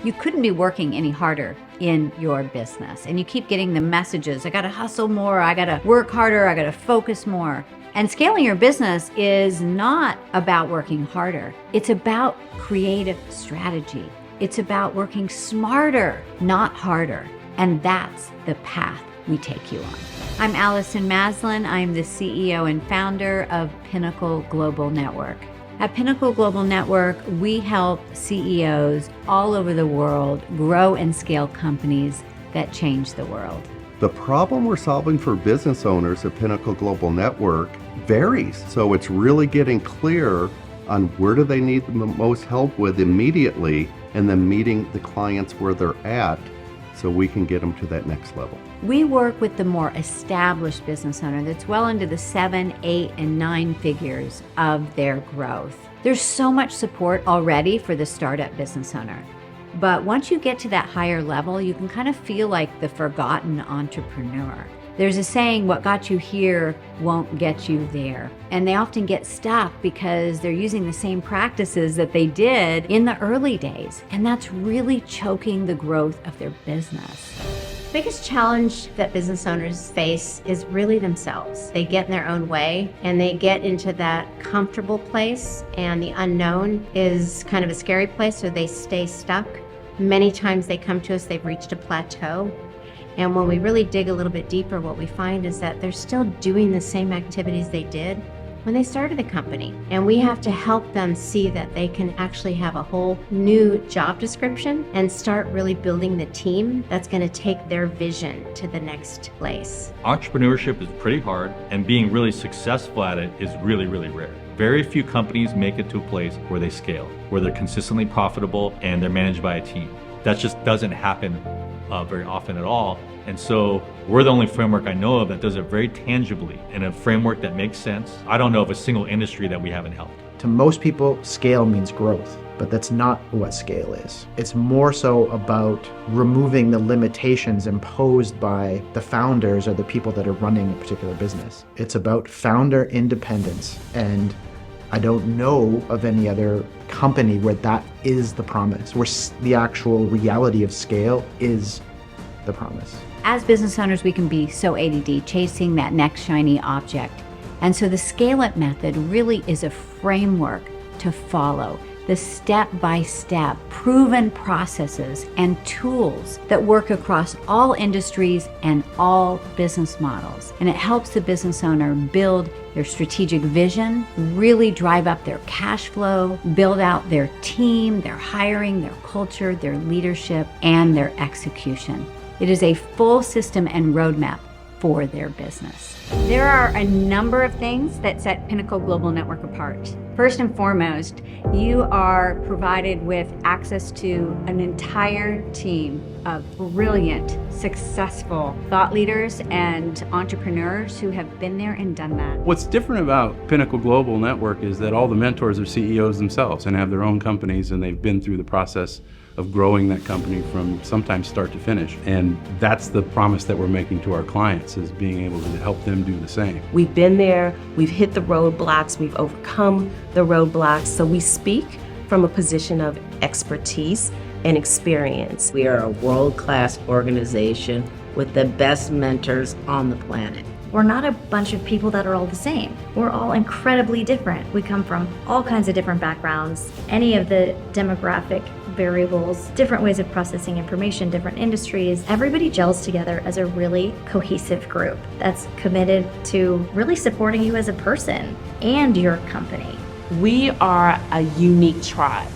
you couldn't be working any harder in your business. And you keep getting the messages, I gotta hustle more, I gotta work harder, I gotta focus more. And scaling your business is not about working harder. It's about creative strategy. It's about working smarter, not harder. And that's the path we take you on. I'm Allison Maslan. I'm the CEO and founder of Pinnacle Global Network. At Pinnacle Global Network, we help CEOs all over the world grow and scale companies that change the world. The problem we're solving for business owners at Pinnacle Global Network varies. So it's really getting clear on where do they need the most help with immediately, and then meeting the clients where they're at so we can get them to that next level. We work with the more established business owner that's well into the 7, 8, and 9 figures of their growth. There's so much support already for the startup business owner. But once you get to that higher level, you can kind of feel like the forgotten entrepreneur. There's a saying, what got you here won't get you there. And they often get stuck because they're using the same practices that they did in the early days. And that's really choking the growth of their business. The biggest challenge that business owners face is really themselves. They get in their own way and they get into that comfortable place, and the unknown is kind of a scary place, so they stay stuck. Many times they come to us, they've reached a plateau. And when we really dig a little bit deeper, what we find is that they're still doing the same activities they did when they started the company. And we have to help them see that they can actually have a whole new job description and start really building the team that's going to take their vision to the next place. Entrepreneurship is pretty hard, and being really successful at it is really, really rare. Very few companies make it to a place where they scale, where they're consistently profitable and they're managed by a team. That just doesn't happen very often at all. And so we're the only framework I know of that does it very tangibly in a framework that makes sense. I don't know of a single industry that we haven't helped. To most people, scale means growth, but that's not what scale is. It's more so about removing the limitations imposed by the founders or the people that are running a particular business. It's about founder independence, and I don't know of any other company where that is the promise, where the actual reality of scale is the promise. As business owners, we can be so ADD, chasing that next shiny object. And so the scale-up method really is a framework to follow, the step-by-step proven processes and tools that work across all industries and all business models. And it helps the business owner build their strategic vision, really drive up their cash flow, build out their team, their hiring, their culture, their leadership, and their execution. It is a full system and roadmap for their business. There are a number of things that set Pinnacle Global Network apart. First and foremost, you are provided with access to an entire team of brilliant, successful thought leaders and entrepreneurs who have been there and done that. What's different about Pinnacle Global Network is that all the mentors are CEOs themselves and have their own companies, and they've been through the process of growing that company from sometimes start to finish. And that's the promise that we're making to our clients, is being able to help them do the same. We've been there, we've hit the roadblocks, we've overcome the roadblocks, so we speak from a position of expertise and experience. We are a world-class organization with the best mentors on the planet. We're not a bunch of people that are all the same. We're all incredibly different. We come from all kinds of different backgrounds, any of the demographic variables, different ways of processing information, different industries. Everybody gels together as a really cohesive group that's committed to really supporting you as a person and your company. We are a unique tribe.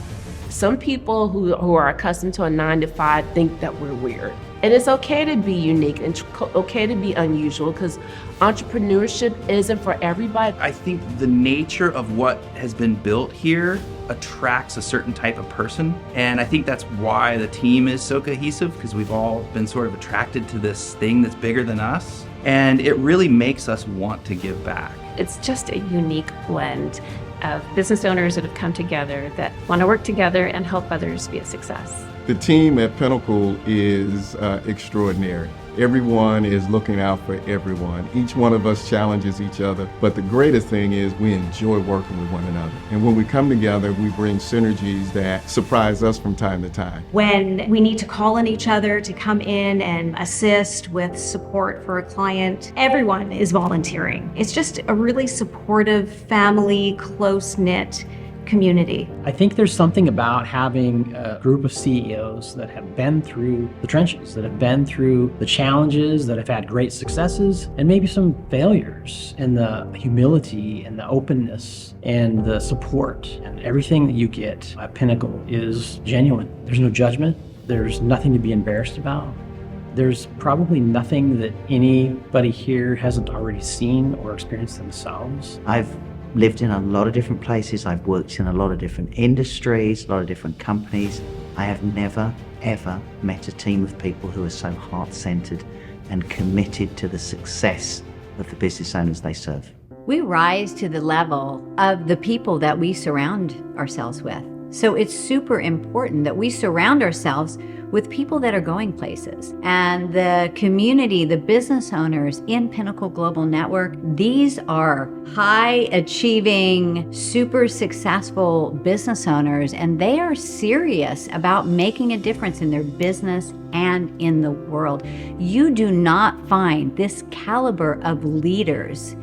Some people who are accustomed to a 9-to-5 think that we're weird. And it's okay to be unique and okay to be unusual, because entrepreneurship isn't for everybody. I think the nature of what has been built here attracts a certain type of person. And I think that's why the team is so cohesive, because we've all been sort of attracted to this thing that's bigger than us. And it really makes us want to give back. It's just a unique blend of business owners that have come together that want to work together and help others be a success. The team at Pinnacle is extraordinary. Everyone is looking out for everyone. Each one of us challenges each other, but the greatest thing is we enjoy working with one another. And when we come together, we bring synergies that surprise us from time to time. When we need to call on each other to come in and assist with support for a client, everyone is volunteering. It's just a really supportive, family, close-knit community. I think there's something about having a group of CEOs that have been through the trenches, that have been through the challenges, that have had great successes and maybe some failures, and the humility and the openness and the support and everything that you get at Pinnacle is genuine. There's no judgment. There's nothing to be embarrassed about. There's probably nothing that anybody here hasn't already seen or experienced themselves. I've lived in a lot of different places. I've worked in a lot of different industries, a lot of different companies. I have never, ever met a team of people who are so heart-centered and committed to the success of the business owners they serve. We rise to the level of the people that we surround ourselves with. So it's super important that we surround ourselves with people that are going places. And the community, the business owners in Pinnacle Global Network, these are high achieving, super successful business owners, and they are serious about making a difference in their business and in the world. You do not find this caliber of leaders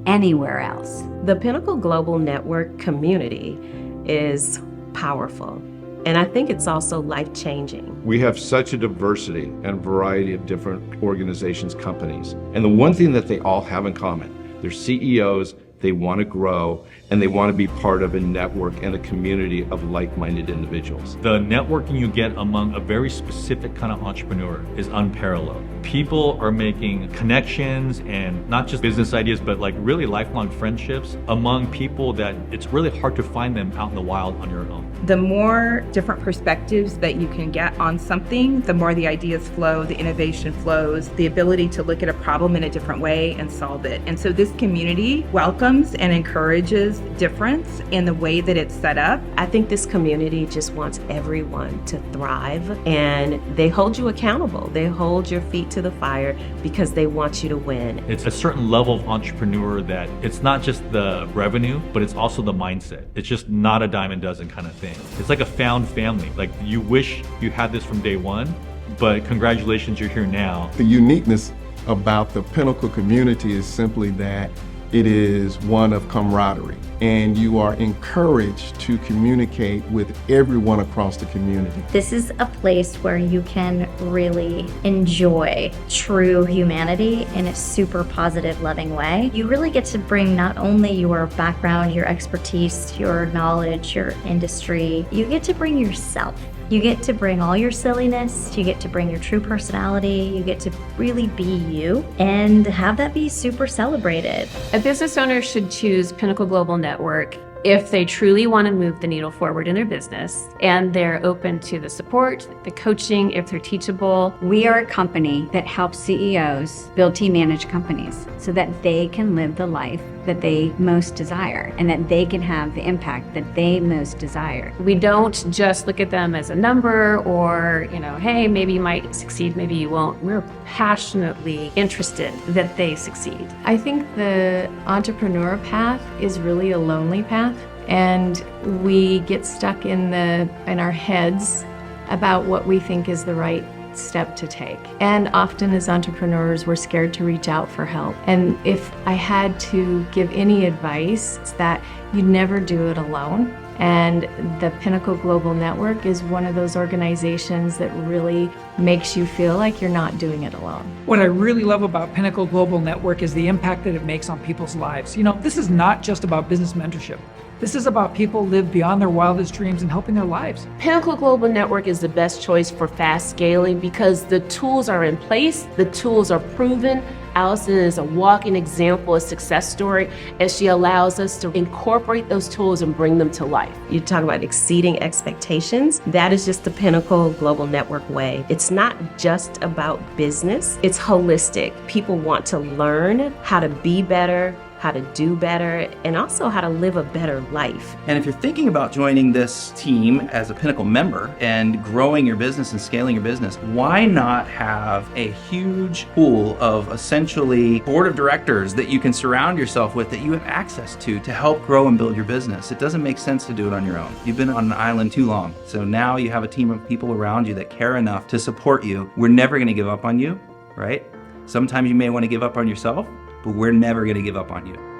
anywhere else. The Pinnacle Global Network community is powerful. And I think it's also life-changing. We have such a diversity and variety of different organizations, companies. And the one thing that they all have in common, they're CEOs, they want to grow, and they want to be part of a network and a community of like-minded individuals. The networking you get among a very specific kind of entrepreneur is unparalleled. People are making connections and not just business ideas, but like really lifelong friendships among people that it's really hard to find them out in the wild on your own. The more different perspectives that you can get on something, the more the ideas flow, the innovation flows, the ability to look at a problem in a different way and solve it. And so this community welcomes and encourages difference in the way that it's set up. I think this community just wants everyone to thrive, and they hold you accountable. They hold your feet to the fire because they want you to win. It's a certain level of entrepreneur that it's not just the revenue, but it's also the mindset. It's just not a dime a dozen kind of thing. It's like a found family. Like you wish you had this from day one, but congratulations, you're here now. The uniqueness about the Pinnacle community is simply that it is one of camaraderie, and you are encouraged to communicate with everyone across the community. This is a place where you can really enjoy true humanity in a super positive, loving way. You really get to bring not only your background, your expertise, your knowledge, your industry, you get to bring yourself. You get to bring all your silliness, you get to bring your true personality, you get to really be you and have that be super celebrated. A business owner should choose Pinnacle Global Network if they truly want to move the needle forward in their business and they're open to the support, the coaching, if they're teachable. We are a company that helps CEOs build team-managed companies so that they can live the life that they most desire and that they can have the impact that they most desire. We don't just look at them as a number or, hey, maybe you might succeed, maybe you won't. We're passionately interested that they succeed. I think the entrepreneur path is really a lonely path, and we get stuck in our heads about what we think is the right step to take. And often as entrepreneurs, we're scared to reach out for help. And if I had to give any advice, it's that you never do it alone. And the Pinnacle Global Network is one of those organizations that really makes you feel like you're not doing it alone. What I really love about Pinnacle Global Network is the impact that it makes on people's lives. This is not just about business mentorship. This is about people live beyond their wildest dreams and helping their lives. Pinnacle Global Network is the best choice for fast scaling because the tools are in place, the tools are proven. Allison is a walking example, a success story, and she allows us to incorporate those tools and bring them to life. You talk about exceeding expectations. That is just the Pinnacle Global Network way. It's not just about business, it's holistic. People want to learn how to be better, how to do better, and also how to live a better life. And if you're thinking about joining this team as a Pinnacle member and growing your business and scaling your business, why not have a huge pool of essentially board of directors that you can surround yourself with, that you have access to help grow and build your business? It doesn't make sense to do it on your own. You've been on an island too long. So now you have a team of people around you that care enough to support you. We're never going to give up on you, right? Sometimes you may want to give up on yourself, but we're never going to give up on you.